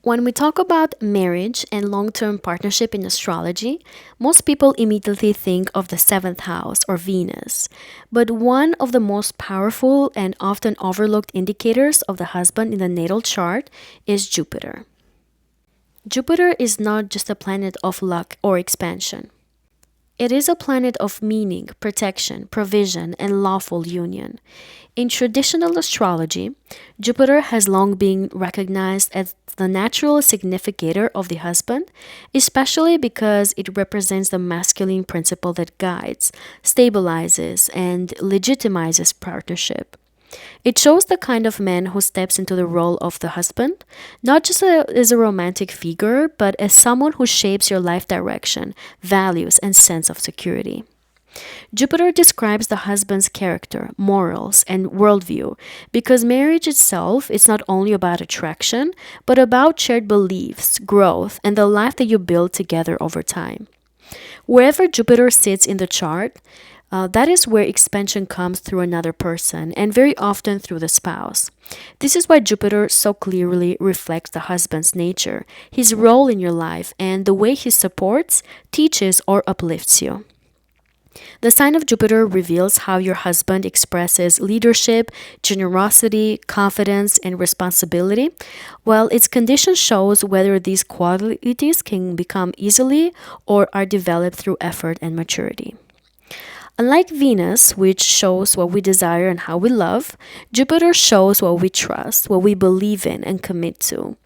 When we talk about marriage and long term partnership in astrology, most people immediately think of the seventh house or Venus. But one of the most powerful and often overlooked indicators of the husband in the natal chart is Jupiter. Jupiter is not just a planet of luck or expansion. It is a planet of meaning, protection, provision, and lawful union. In traditional astrology, Jupiter has long been recognized as the natural significator of the husband, especially because it represents the masculine principle that guides, stabilizes, and legitimizes partnership. It shows the kind of man who steps into the role of the husband, not just as a romantic figure, but as someone who shapes your life direction, values, and sense of security. Jupiter describes the husband's character, morals, and worldview because marriage itself is not only about attraction, but about shared beliefs, growth, and the life that you build together over time. Wherever Jupiter sits in the chart, that is where expansion comes through another person and very often through the spouse. This is why Jupiter so clearly reflects the husband's nature, his role in your life, and the way he supports, teaches, or uplifts you. The sign of Jupiter reveals how your husband expresses leadership, generosity, confidence, and responsibility, while its condition shows whether these qualities can become easily or are developed through effort and maturity. Unlike Venus, which shows what we desire and how we love, Jupiter shows what we trust, what we believe in and commit to.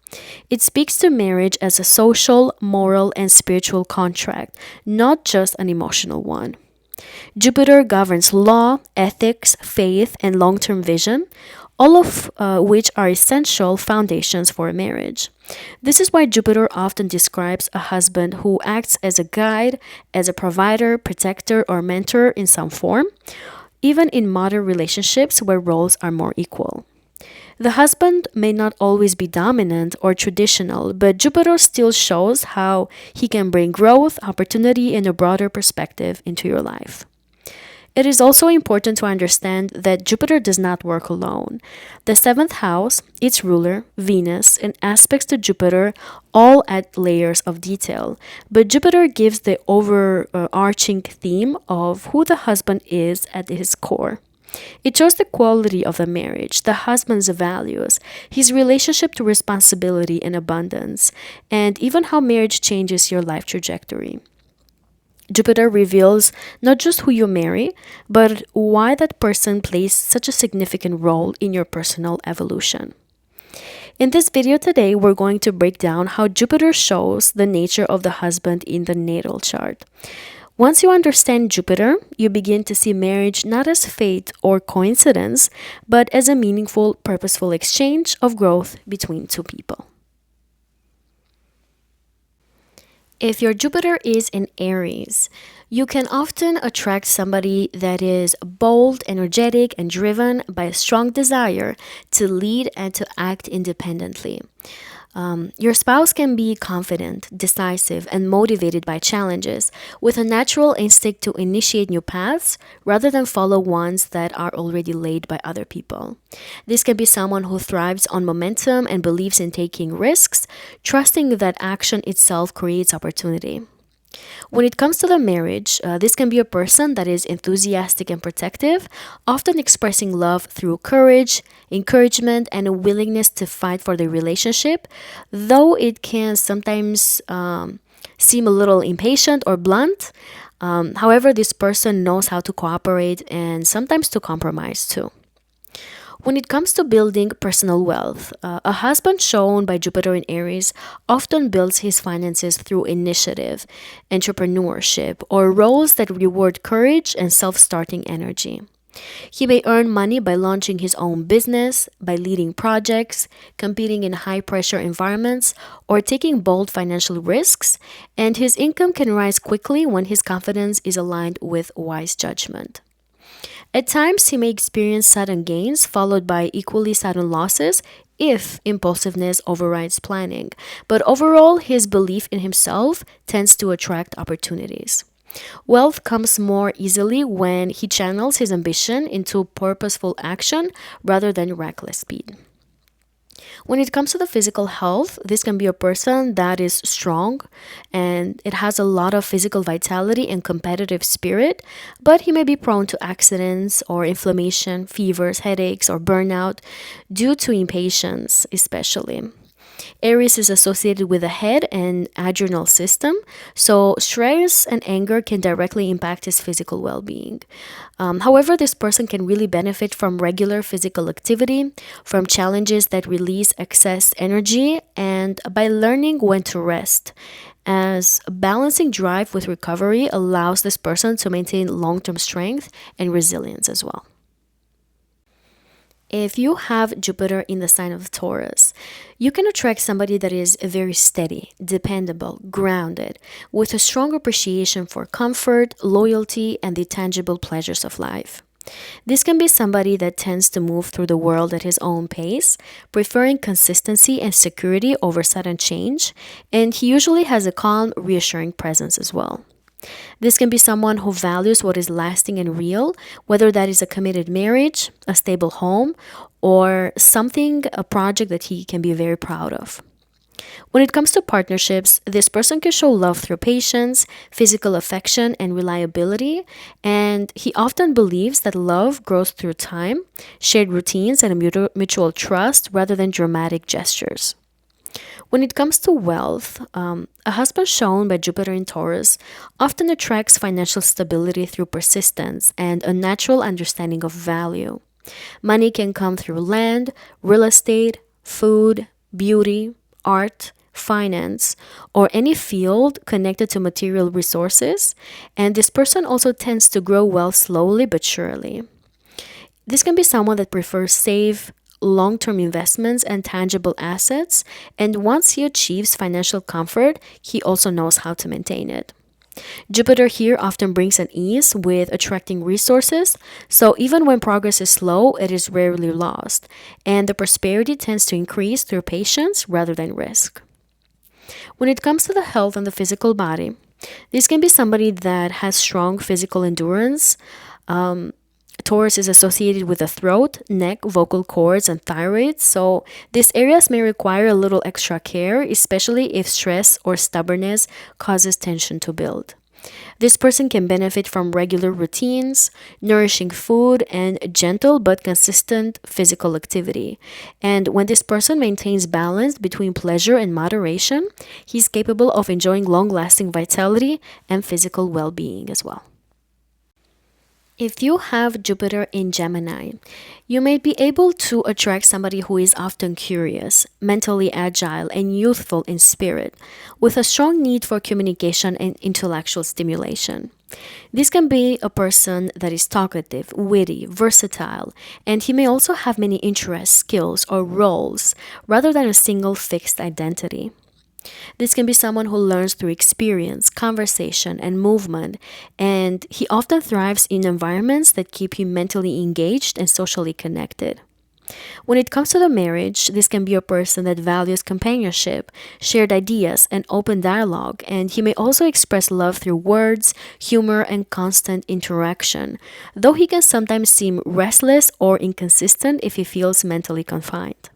It speaks to marriage as a social, moral, and spiritual contract, not just an emotional one. Jupiter governs law, ethics, faith, and long term vision, all of which are essential foundations for a marriage. This is why Jupiter often describes a husband who acts as a guide, as a provider, protector, or mentor in some form, even in modern relationships where roles are more equal. The husband may not always be dominant or traditional, but Jupiter still shows how he can bring growth, opportunity, and a broader perspective into your life. It is also important to understand that Jupiter does not work alone. The seventh house, its ruler, Venus, and aspects to Jupiter all add layers of detail, but Jupiter gives the overarching theme of who the husband is at his core. It shows the quality of the marriage, the husband's values, his relationship to responsibility and abundance, and even how marriage changes your life trajectory. Jupiter reveals not just who you marry, but why that person plays such a significant role in your personal evolution. In this video today, we're going to break down how Jupiter shows the nature of the husband in the natal chart. Once you understand Jupiter, you begin to see marriage not as fate or coincidence, but as a meaningful, purposeful exchange of growth between two people. If your Jupiter is in Aries, you can often attract somebody that is bold, energetic, and driven by a strong desire to lead and to act independently. Your spouse can be confident, decisive, and motivated by challenges, with a natural instinct to initiate new paths rather than follow ones that are already laid by other people. This can be someone who thrives on momentum and believes in taking risks, trusting that action itself creates opportunity. When it comes to the marriage, this can be a person that is enthusiastic and protective, often expressing love through courage, encouragement, and a willingness to fight for the relationship, though it can sometimes seem a little impatient or blunt. However, this person knows how to cooperate and sometimes to compromise too. When it comes to building personal wealth, a husband shown by Jupiter in Aries often builds his finances through initiative, entrepreneurship, or roles that reward courage and self-starting energy. He may earn money by launching his own business, by leading projects, competing in high-pressure environments, or taking bold financial risks, and his income can rise quickly when his confidence is aligned with wise judgment. At times, he may experience sudden gains followed by equally sudden losses if impulsiveness overrides planning, but overall, his belief in himself tends to attract opportunities. Wealth comes more easily when he channels his ambition into purposeful action rather than reckless speed. When it comes to the physical health, this can be a person that is strong and it has a lot of physical vitality and competitive spirit, but he may be prone to accidents or inflammation, fevers, headaches, or burnout due to impatience, especially. Aries is associated with the head and adrenal system, so stress and anger can directly impact his physical well being. However, this person can really benefit from regular physical activity, from challenges that release excess energy, and by learning when to rest. As balancing drive with recovery allows this person to maintain long term strength and resilience as well. If you have Jupiter in the sign of Taurus, you can attract somebody that is very steady, dependable, grounded, with a strong appreciation for comfort, loyalty, and the tangible pleasures of life. This can be somebody that tends to move through the world at his own pace, preferring consistency and security over sudden change, and he usually has a calm, reassuring presence as well. This can be someone who values what is lasting and real, whether that is a committed marriage, a stable home, or something, a project that he can be very proud of. When it comes to partnerships, this person can show love through patience, physical affection, and reliability, and he often believes that love grows through time, shared routines, and a mutual trust rather than dramatic gestures. When it comes to wealth, a husband shown by Jupiter in Taurus often attracts financial stability through persistence and a natural understanding of value. Money can come through land, real estate, food, beauty, art, finance, or any field connected to material resources, and this person also tends to grow wealth slowly but surely. This can be someone that prefers safe, long term investments and tangible assets, and once he achieves financial comfort, he also knows how to maintain it. Jupiter here often brings an ease with attracting resources, so even when progress is slow, it is rarely lost, and the prosperity tends to increase through patience rather than risk. When it comes to the health and the physical body, this can be somebody that has strong physical endurance. Taurus is associated with the throat, neck, vocal cords, and thyroid, so these areas may require a little extra care, especially if stress or stubbornness causes tension to build. This person can benefit from regular routines, nourishing food, and gentle but consistent physical activity. And when this person maintains balance between pleasure and moderation, he's capable of enjoying long lasting vitality and physical well being as well. If you have Jupiter in Gemini, you may be able to attract somebody who is often curious, mentally agile, and youthful in spirit, with a strong need for communication and intellectual stimulation. This can be a person that is talkative, witty, versatile, and he may also have many interests, skills, or roles rather than a single fixed identity. This can be someone who learns through experience, conversation, and movement, and he often thrives in environments that keep him mentally engaged and socially connected. When it comes to the marriage, this can be a person that values companionship, shared ideas, and open dialogue, and he may also express love through words, humor, and constant interaction, though he can sometimes seem restless or inconsistent if he feels mentally confined.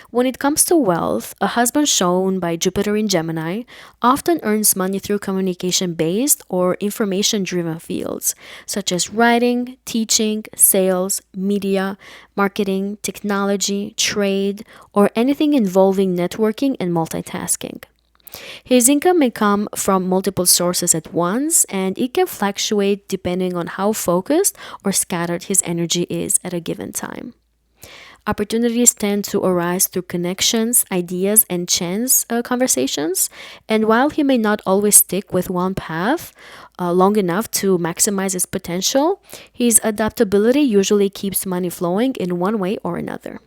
When it comes to wealth, a husband shown by Jupiter in Gemini often earns money through communication based or information driven fields, such as writing, teaching, sales, media, marketing, technology, trade, or anything involving networking and multitasking. His income may come from multiple sources at once, and it can fluctuate depending on how focused or scattered his energy is at a given time. Opportunities tend to arise through connections, ideas, and chance conversations. And while he may not always stick with one path long enough to maximize his potential, his adaptability usually keeps money flowing in one way or another.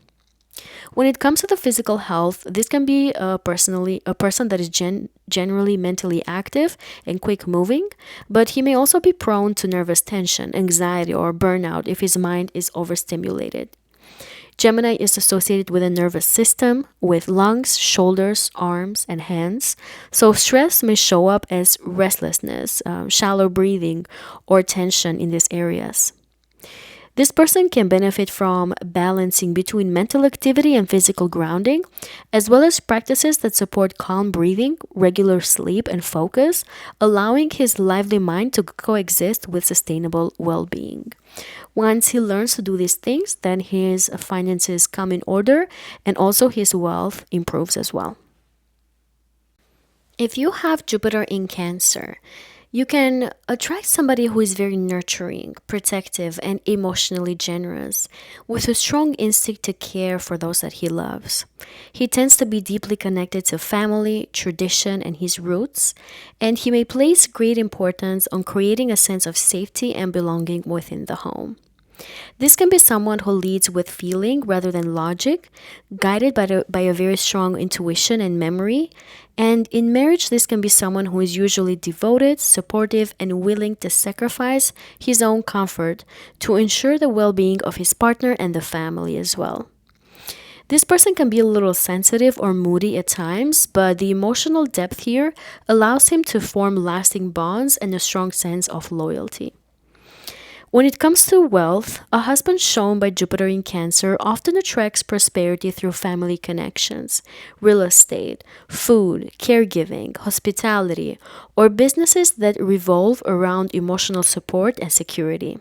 When it comes to the physical health, this can be a person that is generally mentally active and quick moving, but he may also be prone to nervous tension, anxiety, or burnout if his mind is overstimulated. Gemini is associated with the nervous system, with lungs, shoulders, arms, and hands. So stress may show up as restlessness, shallow breathing, or tension in these areas. This person can benefit from balancing between mental activity and physical grounding, as well as practices that support calm breathing, regular sleep, and focus, allowing his lively mind to coexist with sustainable well being. Once he learns to do these things, then his finances come in order and also his wealth improves as well. If you have Jupiter in Cancer, you can attract somebody who is very nurturing, protective, and emotionally generous, with a strong instinct to care for those that he loves. He tends to be deeply connected to family, tradition, and his roots, and he may place great importance on creating a sense of safety and belonging within the home. This can be someone who leads with feeling rather than logic, guided by a very strong intuition and memory. And in marriage, this can be someone who is usually devoted, supportive, and willing to sacrifice his own comfort to ensure the well being of his partner and the family as well. This person can be a little sensitive or moody at times, but the emotional depth here allows him to form lasting bonds and a strong sense of loyalty. When it comes to wealth, a husband shown by Jupiter in Cancer often attracts prosperity through family connections, real estate, food, caregiving, hospitality, or businesses that revolve around emotional support and security.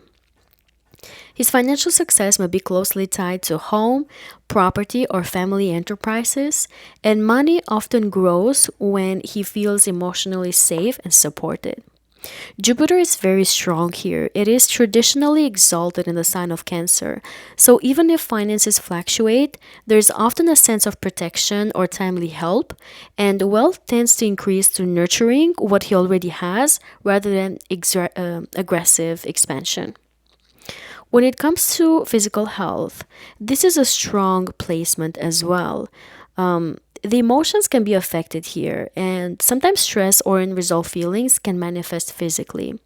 His financial success may be closely tied to home, property, or family enterprises, and money often grows when he feels emotionally safe and supported. Jupiter is very strong here. It is traditionally exalted in the sign of Cancer. So even if finances fluctuate, there's often a sense of protection or timely help, and wealth tends to increase through nurturing what he already has rather than aggressive expansion. When it comes to physical health, this is a strong placement as well. The emotions can be affected here, and sometimes stress or unresolved feelings can manifest physically.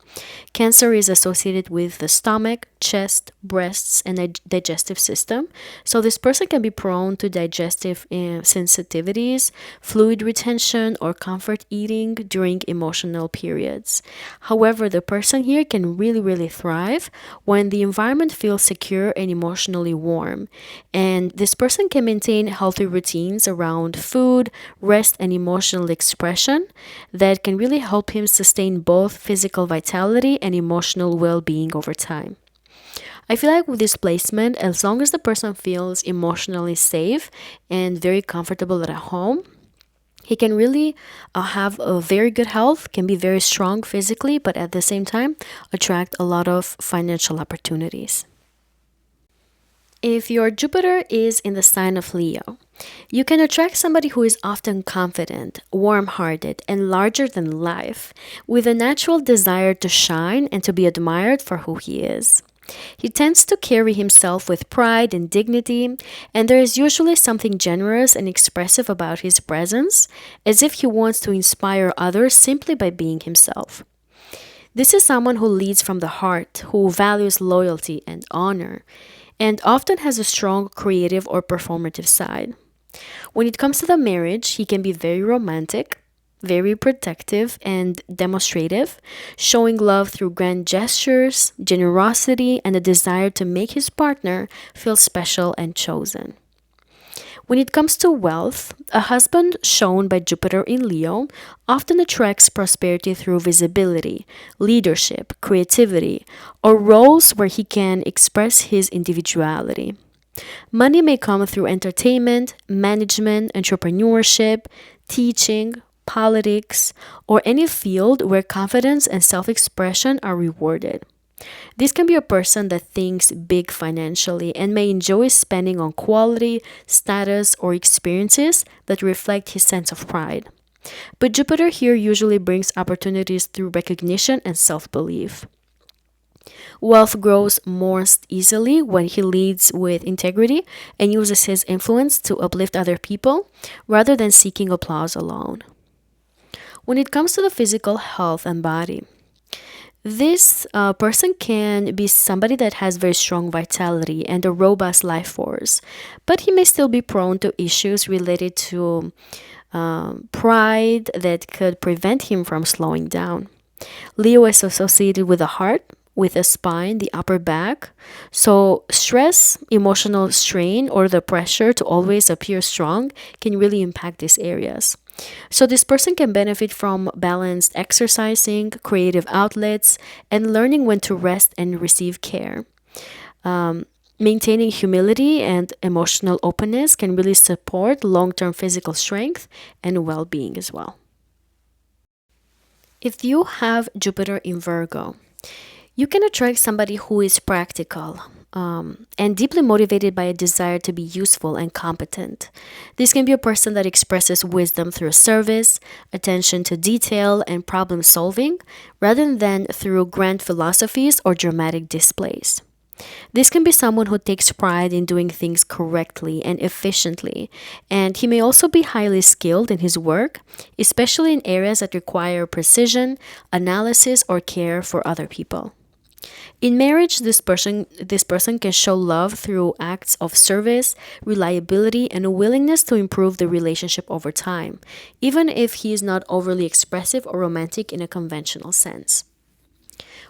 Cancer is associated with the stomach, chest, breasts, and digestive system, so this person can be prone to digestive sensitivities, fluid retention, or comfort eating during emotional periods. However, the person here can really thrive when the environment feels secure and emotionally warm, and this person can maintain healthy routines around food, rest, and emotional expression that can really help him sustain both physical vitality and emotional well being over time. I feel like with this placement, as long as the person feels emotionally safe and very comfortable at home, he can really have a very good health, can be very strong physically, but at the same time, attract a lot of financial opportunities. If your Jupiter is in the sign of Leo, you can attract somebody who is often confident, warm hearted, and larger than life, with a natural desire to shine and to be admired for who he is. He tends to carry himself with pride and dignity, and there is usually something generous and expressive about his presence, as if he wants to inspire others simply by being himself. This is someone who leads from the heart, who values loyalty and honor, and often has a strong creative or performative side. When it comes to the marriage, he can be very romantic, very protective, and demonstrative, showing love through grand gestures, generosity, and a desire to make his partner feel special and chosen. When it comes to wealth, a husband shown by Jupiter in Leo often attracts prosperity through visibility, leadership, creativity, or roles where he can express his individuality. Money may come through entertainment, management, entrepreneurship, teaching, politics, or any field where confidence and self expression are rewarded. This can be a person that thinks big financially and may enjoy spending on quality, status, or experiences that reflect his sense of pride. But Jupiter here usually brings opportunities through recognition and self belief. Wealth grows most easily when he leads with integrity and uses his influence to uplift other people rather than seeking applause alone. When it comes to the physical health and body, this person can be somebody that has very strong vitality and a robust life force, but he may still be prone to issues related to pride that could prevent him from slowing down. Leo is associated with the heart, with the spine, the upper back. So, stress, emotional strain, or the pressure to always appear strong can really impact these areas. So, this person can benefit from balanced exercising, creative outlets, and learning when to rest and receive care. Maintaining humility and emotional openness can really support long term physical strength and well being as well. If you have Jupiter in Virgo, you can attract somebody who is practical and deeply motivated by a desire to be useful and competent. This can be a person that expresses wisdom through service, attention to detail, and problem solving, rather than through grand philosophies or dramatic displays. This can be someone who takes pride in doing things correctly and efficiently, and he may also be highly skilled in his work, especially in areas that require precision, analysis, or care for other people. In marriage, this person can show love through acts of service, reliability, and a willingness to improve the relationship over time, even if he is not overly expressive or romantic in a conventional sense.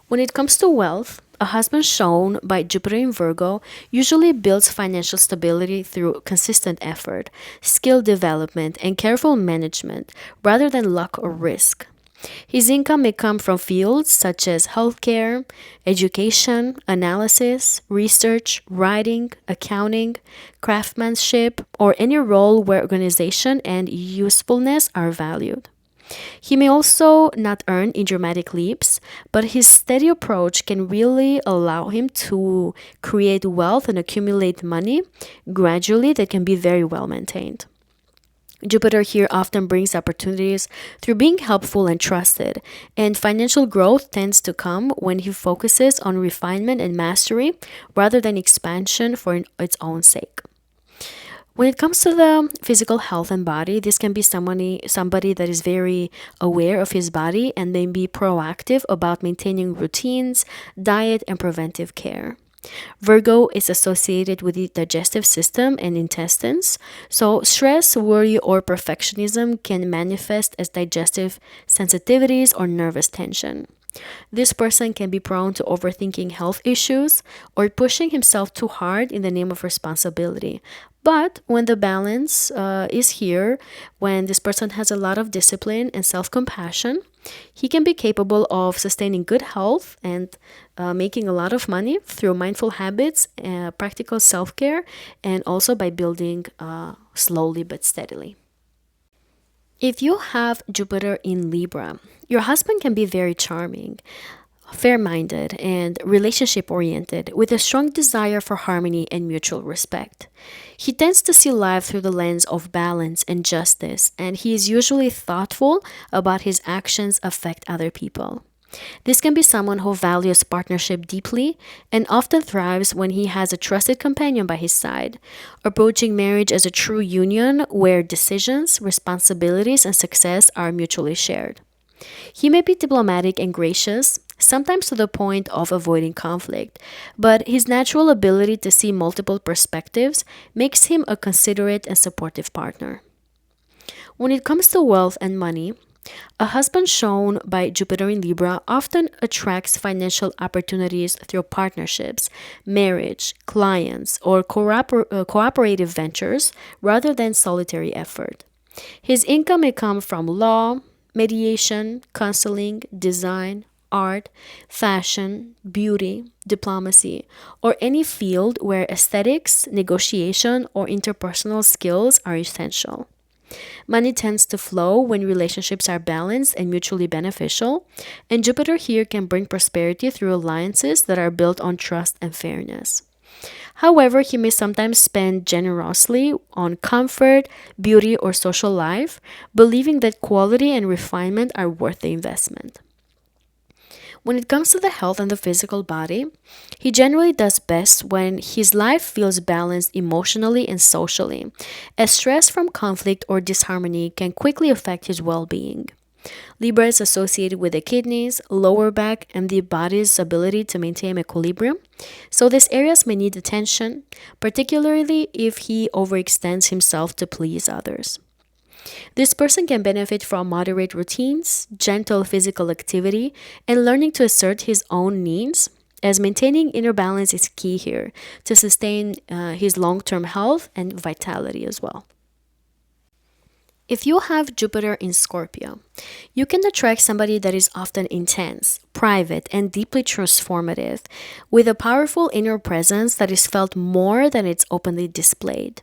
When it comes to wealth, a husband shown by Jupiter in Virgo usually builds financial stability through consistent effort, skill development, and careful management rather than luck or risk. His income may come from fields such as healthcare, education, analysis, research, writing, accounting, craftsmanship, or any role where organization and usefulness are valued. He may also not earn in dramatic leaps, but his steady approach can really allow him to create wealth and accumulate money gradually that can be very well maintained. Jupiter here often brings opportunities through being helpful and trusted, and financial growth tends to come when he focuses on refinement and mastery rather than expansion for its own sake. When it comes to the physical health and body, this can be somebody that is very aware of his body and may be proactive about maintaining routines, diet, and preventive care. Virgo is associated with the digestive system and intestines, so stress, worry, or perfectionism can manifest as digestive sensitivities or nervous tension. This person can be prone to overthinking health issues or pushing himself too hard in the name of responsibility. But when the balance is here, when this person has a lot of discipline and self compassion, he can be capable of sustaining good health and making a lot of money through mindful habits, practical self care, and also by building slowly but steadily. If you have Jupiter in Libra, your husband can be very charming, fair minded, and relationship oriented with a strong desire for harmony and mutual respect. He tends to see life through the lens of balance and justice, and he is usually thoughtful about his actions affect other people. This can be someone who values partnership deeply and often thrives when he has a trusted companion by his side, approaching marriage as a true union where decisions, responsibilities, and success are mutually shared. He may be diplomatic and gracious, sometimes to the point of avoiding conflict, but his natural ability to see multiple perspectives makes him a considerate and supportive partner. When it comes to wealth and money, a husband shown by Jupiter in Libra often attracts financial opportunities through partnerships, marriage, clients, or cooperative ventures rather than solitary effort. His income may come from law, mediation, counseling, design, art, fashion, beauty, diplomacy, or any field where aesthetics, negotiation, or interpersonal skills are essential. Money tends to flow when relationships are balanced and mutually beneficial, and Jupiter here can bring prosperity through alliances that are built on trust and fairness. However, he may sometimes spend generously on comfort, beauty, or social life, believing that quality and refinement are worth the investment. When it comes to the health and the physical body, he generally does best when his life feels balanced emotionally and socially, as stress from conflict or disharmony can quickly affect his well being. Libra is associated with the kidneys, lower back, and the body's ability to maintain equilibrium, so these areas may need attention, particularly if he overextends himself to please others. This person can benefit from moderate routines, gentle physical activity, and learning to assert his own needs as maintaining inner balance is key here to sustain his long-term health and vitality as well. If you have Jupiter in Scorpio, you can attract somebody that is often intense, private, and deeply transformative, with a powerful inner presence that is felt more than it's openly displayed.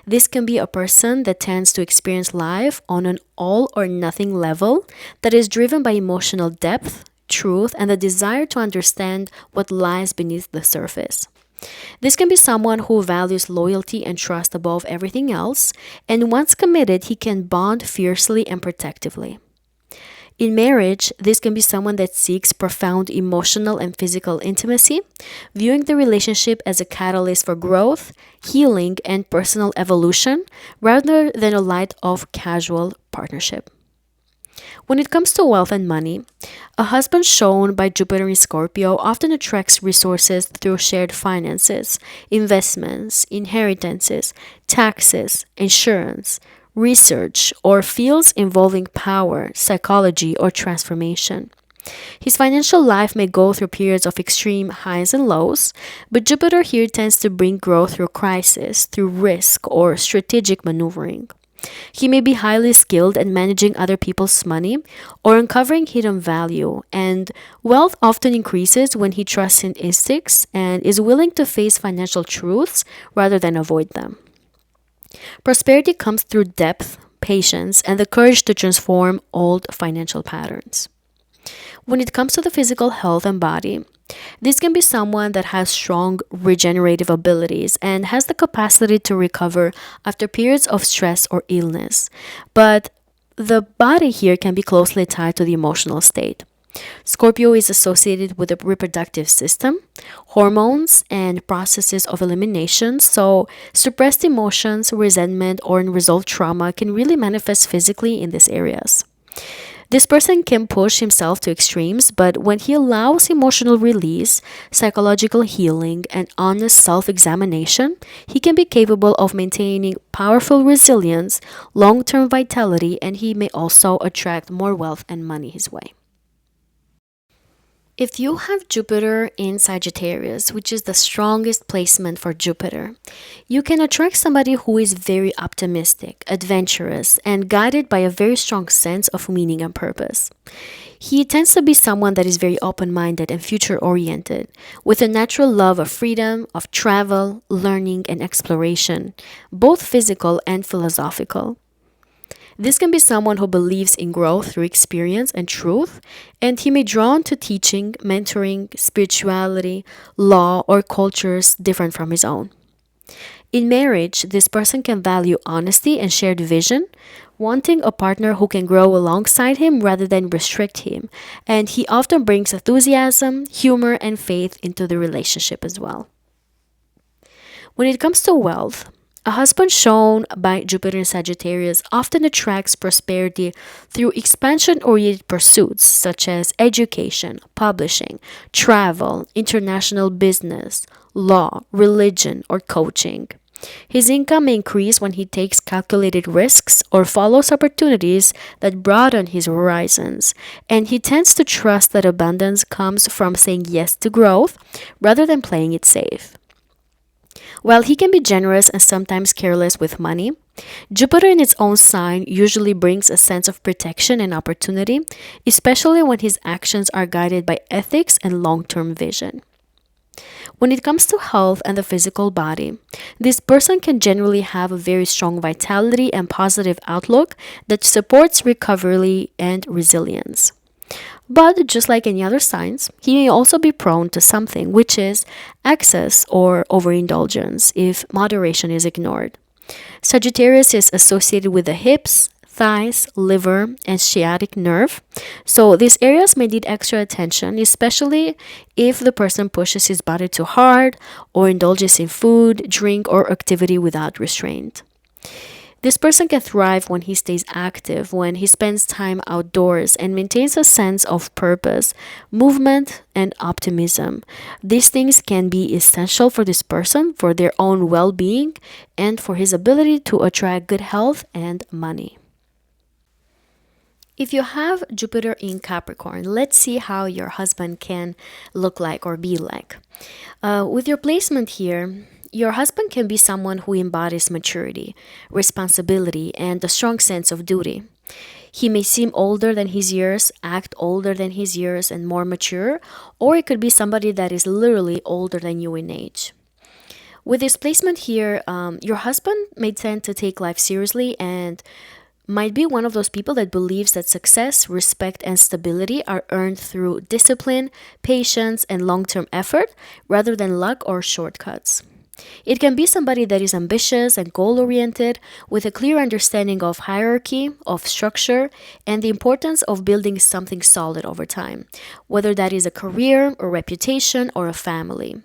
This can be a person that tends to experience life on an all or nothing level that is driven by emotional depth, truth, and the desire to understand what lies beneath the surface. This can be someone who values loyalty and trust above everything else, and once committed, he can bond fiercely and protectively. In marriage, this can be someone that seeks profound emotional and physical intimacy, viewing the relationship as a catalyst for growth, healing, and personal evolution rather than a light of casual partnership. When it comes to wealth and money, a husband shown by Jupiter in Scorpio often attracts resources through shared finances, investments, inheritances, taxes, insurance, research, or fields involving power, psychology, or transformation. His financial life may go through periods of extreme highs and lows, but Jupiter here tends to bring growth through crisis, through risk, or strategic maneuvering. He may be highly skilled at managing other people's money or uncovering hidden value, and wealth often increases when he trusts in instincts and is willing to face financial truths rather than avoid them. Prosperity comes through depth, patience, and the courage to transform old financial patterns. When it comes to the physical health and body, this can be someone that has strong regenerative abilities and has the capacity to recover after periods of stress or illness. But the body here can be closely tied to the emotional state. Scorpio is associated with the reproductive system, hormones, and processes of elimination, so suppressed emotions, resentment, or unresolved trauma can really manifest physically in these areas. This person can push himself to extremes, but when he allows emotional release, psychological healing, and honest self examination, he can be capable of maintaining powerful resilience, long term vitality, and he may also attract more wealth and money his way. If you have Jupiter in Sagittarius, which is the strongest placement for Jupiter, you can attract somebody who is very optimistic, adventurous, and guided by a very strong sense of meaning and purpose. He tends to be someone that is very open-minded and future-oriented, with a natural love of freedom, of travel, learning, and exploration, both physical and philosophical. This can be someone who believes in growth through experience and truth, and he may be drawn to teaching, mentoring, spirituality, law, or cultures different from his own. In marriage, this person can value honesty and shared vision, wanting a partner who can grow alongside him rather than restrict him, and he often brings enthusiasm, humor, and faith into the relationship as well. When it comes to wealth, a husband shown by Jupiter in Sagittarius often attracts prosperity through expansion-oriented pursuits such as education, publishing, travel, international business, law, religion, or coaching. His income may increase when he takes calculated risks or follows opportunities that broaden his horizons, and he tends to trust that abundance comes from saying yes to growth rather than playing it safe. While he can be generous and sometimes careless with money, Jupiter in its own sign usually brings a sense of protection and opportunity, especially when his actions are guided by ethics and long-term vision. When it comes to health and the physical body, this person can generally have a very strong vitality and positive outlook that supports recovery and resilience. But just like any other signs, he may also be prone to something, which is excess or overindulgence if moderation is ignored. Sagittarius is associated with the hips, thighs, liver, and sciatic nerve, so these areas may need extra attention, especially if the person pushes his body too hard or indulges in food, drink, or activity without restraint. This person can thrive when he stays active, when he spends time outdoors and maintains a sense of purpose, movement, and optimism. These things can be essential for this person, for their own well-being, and for his ability to attract good health and money. If you have Jupiter in Capricorn, let's see how your husband can look like or be like. With your placement here, your husband can be someone who embodies maturity, responsibility, and a strong sense of duty. He may seem older than his years, act older than his years, and more mature, or it could be somebody that is literally older than you in age. With this placement here, your husband may tend to take life seriously and might be one of those people that believes that success, respect, and stability are earned through discipline, patience, and long term effort rather than luck or shortcuts. It can be somebody that is ambitious and goal oriented with a clear understanding of hierarchy, of structure, and the importance of building something solid over time, whether that is a career, a reputation, or a family.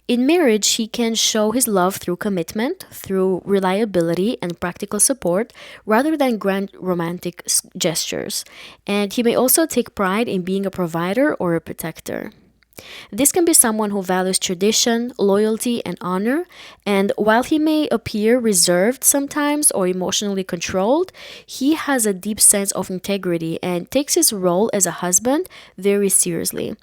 In marriage, he can show his love through commitment, through reliability and practical support, rather than grand romantic gestures. And he may also take pride in being a provider or a protector. This can be someone who values tradition, loyalty, and honor, and while he may appear reserved sometimes or emotionally controlled, he has a deep sense of integrity and takes his role as a husband very seriously.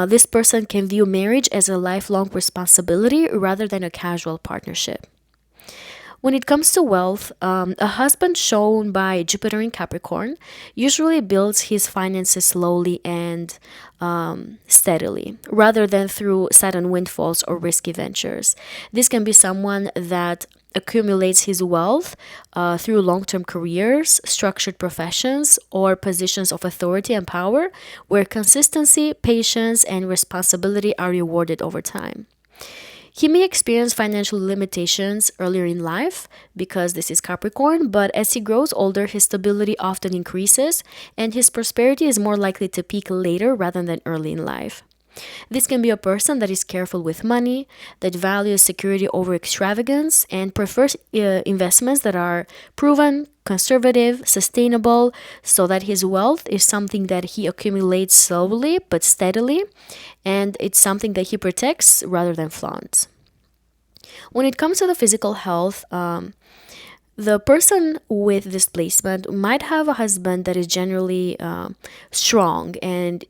This person can view marriage as a lifelong responsibility rather than a casual partnership. When it comes to wealth, a husband shown by Jupiter in Capricorn usually builds his finances slowly and steadily, rather than through sudden windfalls or risky ventures. This can be someone that accumulates his wealth through long term careers, structured professions, or positions of authority and power, where consistency, patience, and responsibility are rewarded over time. He may experience financial limitations earlier in life because this is Capricorn, but as he grows older, his stability often increases and his prosperity is more likely to peak later rather than early in life. This can be a person that is careful with money, that values security over extravagance, and prefers investments that are proven, conservative, sustainable, so that his wealth is something that he accumulates slowly but steadily, and it's something that he protects rather than flaunts. When it comes to the physical health, the person with this placement might have a husband that is generally strong and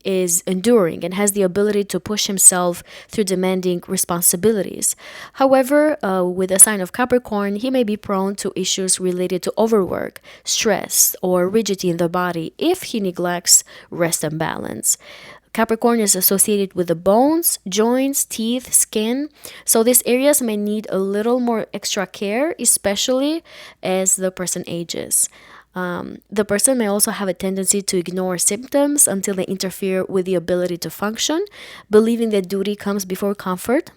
is enduring and has the ability to push himself through demanding responsibilities. However, with a sign of Capricorn, he may be prone to issues related to overwork, stress, or rigidity in the body if he neglects rest and balance. Capricorn is associated with the bones, joints, teeth, skin, so these areas may need a little more extra care, especially as the person ages. The person may also have a tendency to ignore symptoms until they interfere with the ability to function, believing that duty comes before comfort.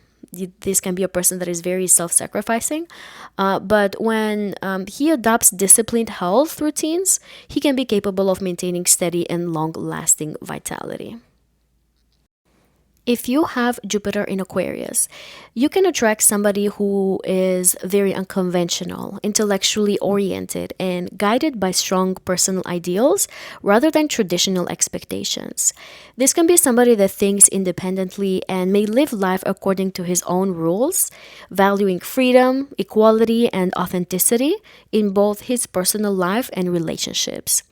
This can be a person that is very self-sacrificing. But when he adopts disciplined health routines, he can be capable of maintaining steady and long-lasting vitality. If you have Jupiter in Aquarius, you can attract somebody who is very unconventional, intellectually oriented, and guided by strong personal ideals rather than traditional expectations. This can be somebody that thinks independently and may live life according to his own rules, valuing freedom, equality, and authenticity in both his personal life and relationships.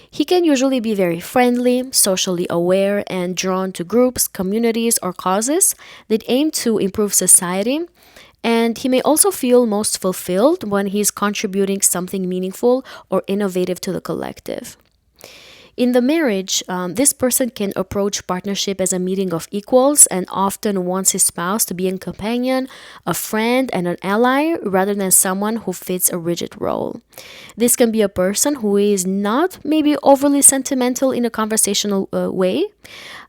He can usually be very friendly, socially aware, and drawn to groups, communities, or causes that aim to improve society. And he may also feel most fulfilled when he's contributing something meaningful or innovative to the collective. In the marriage, this person can approach partnership as a meeting of equals and often wants his spouse to be a companion, a friend, and an ally rather than someone who fits a rigid role. This can be a person who is not maybe overly sentimental in a conversational way,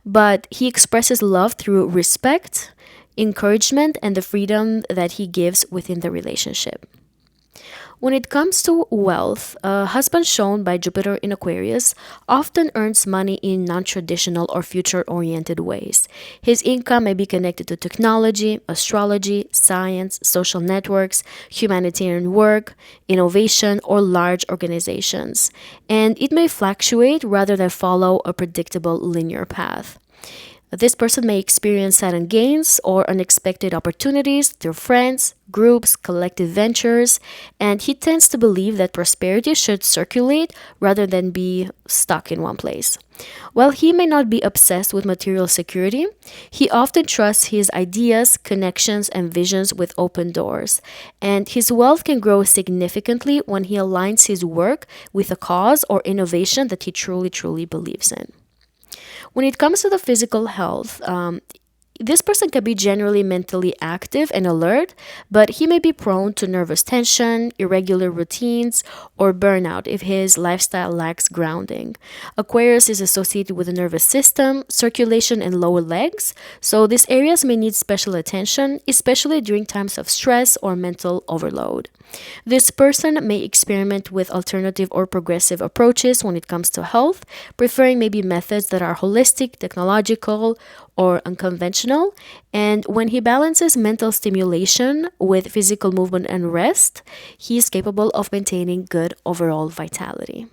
but he expresses love through respect, encouragement, and the freedom that he gives within the relationship. When it comes to wealth, a husband shown by Jupiter in Aquarius often earns money in non-traditional or future-oriented ways. His income may be connected to technology, astrology, science, social networks, humanitarian work, innovation, or large organizations, and it may fluctuate rather than follow a predictable linear path. This person may experience sudden gains or unexpected opportunities through friends, groups, collective ventures, and he tends to believe that prosperity should circulate rather than be stuck in one place. While he may not be obsessed with material security, he often trusts his ideas, connections, and visions with open doors, and his wealth can grow significantly when he aligns his work with a cause or innovation that he truly believes in. When it comes to the physical health, this person can be generally mentally active and alert, but he may be prone to nervous tension, irregular routines, or burnout if his lifestyle lacks grounding. Aquarius is associated with the nervous system, circulation, and lower legs, so these areas may need special attention, especially during times of stress or mental overload. This person may experiment with alternative or progressive approaches when it comes to health, preferring maybe methods that are holistic, technological, or unconventional. And when he balances mental stimulation with physical movement and rest, he is capable of maintaining good overall vitality.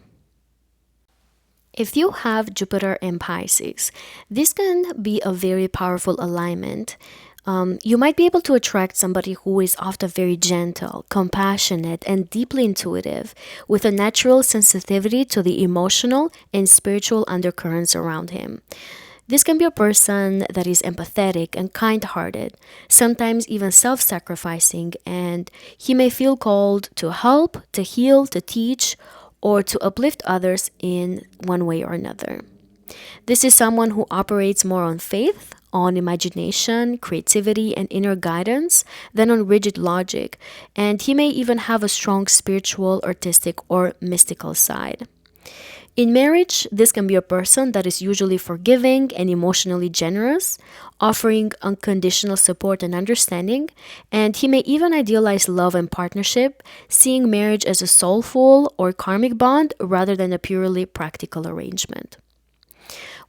If you have Jupiter in Pisces, this can be a very powerful alignment. You might be able to attract somebody who is often very gentle, compassionate, and deeply intuitive, with a natural sensitivity to the emotional and spiritual undercurrents around him. This can be a person that is empathetic and kind hearted, sometimes even self sacrificing, and he may feel called to help, to heal, to teach, or to uplift others in one way or another. This is someone who operates more on faith, on imagination, creativity, and inner guidance than on rigid logic, and he may even have a strong spiritual, artistic, or mystical side. In marriage, this can be a person that is usually forgiving and emotionally generous, offering unconditional support and understanding, and he may even idealize love and partnership, seeing marriage as a soulful or karmic bond rather than a purely practical arrangement.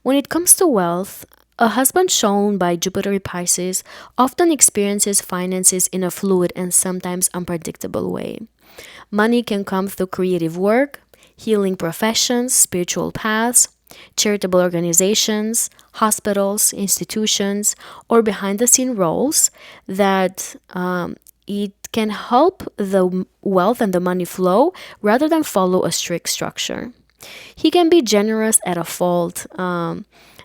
When it comes to wealth, a husband shown by Jupiter in Pisces often experiences finances in a fluid and sometimes unpredictable way. Money can come through creative work, healing professions, spiritual paths, charitable organizations, hospitals, institutions, or behind the scene roles that it can help the wealth and the money flow rather than follow a strict structure. He can be generous at a fault,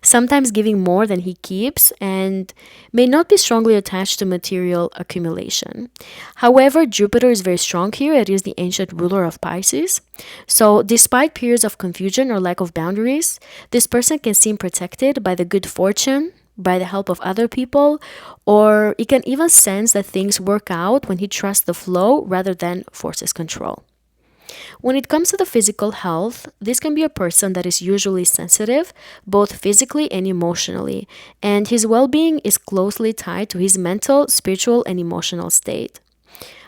sometimes giving more than he keeps, and may not be strongly attached to material accumulation. However, Jupiter is very strong here. It is the ancient ruler of Pisces. So, despite periods of confusion or lack of boundaries, this person can seem protected by the good fortune, by the help of other people, or he can even sense that things work out when he trusts the flow rather than forces control. When it comes to the physical health, this can be a person that is usually sensitive, both physically and emotionally, and his well being is closely tied to his mental, spiritual, and emotional state.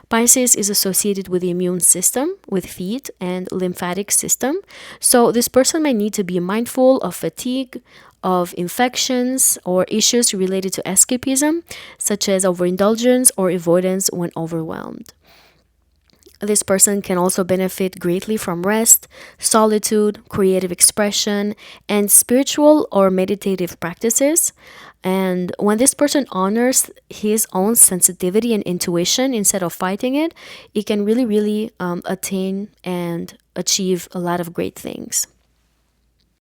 Pisces is associated with the immune system, with feet and lymphatic system, so this person may need to be mindful of fatigue, of infections, or issues related to escapism, such as overindulgence or avoidance when overwhelmed. This person can also benefit greatly from rest, solitude, creative expression, and spiritual or meditative practices. And when this person honors his own sensitivity and intuition instead of fighting it, it can really attain and achieve a lot of great things.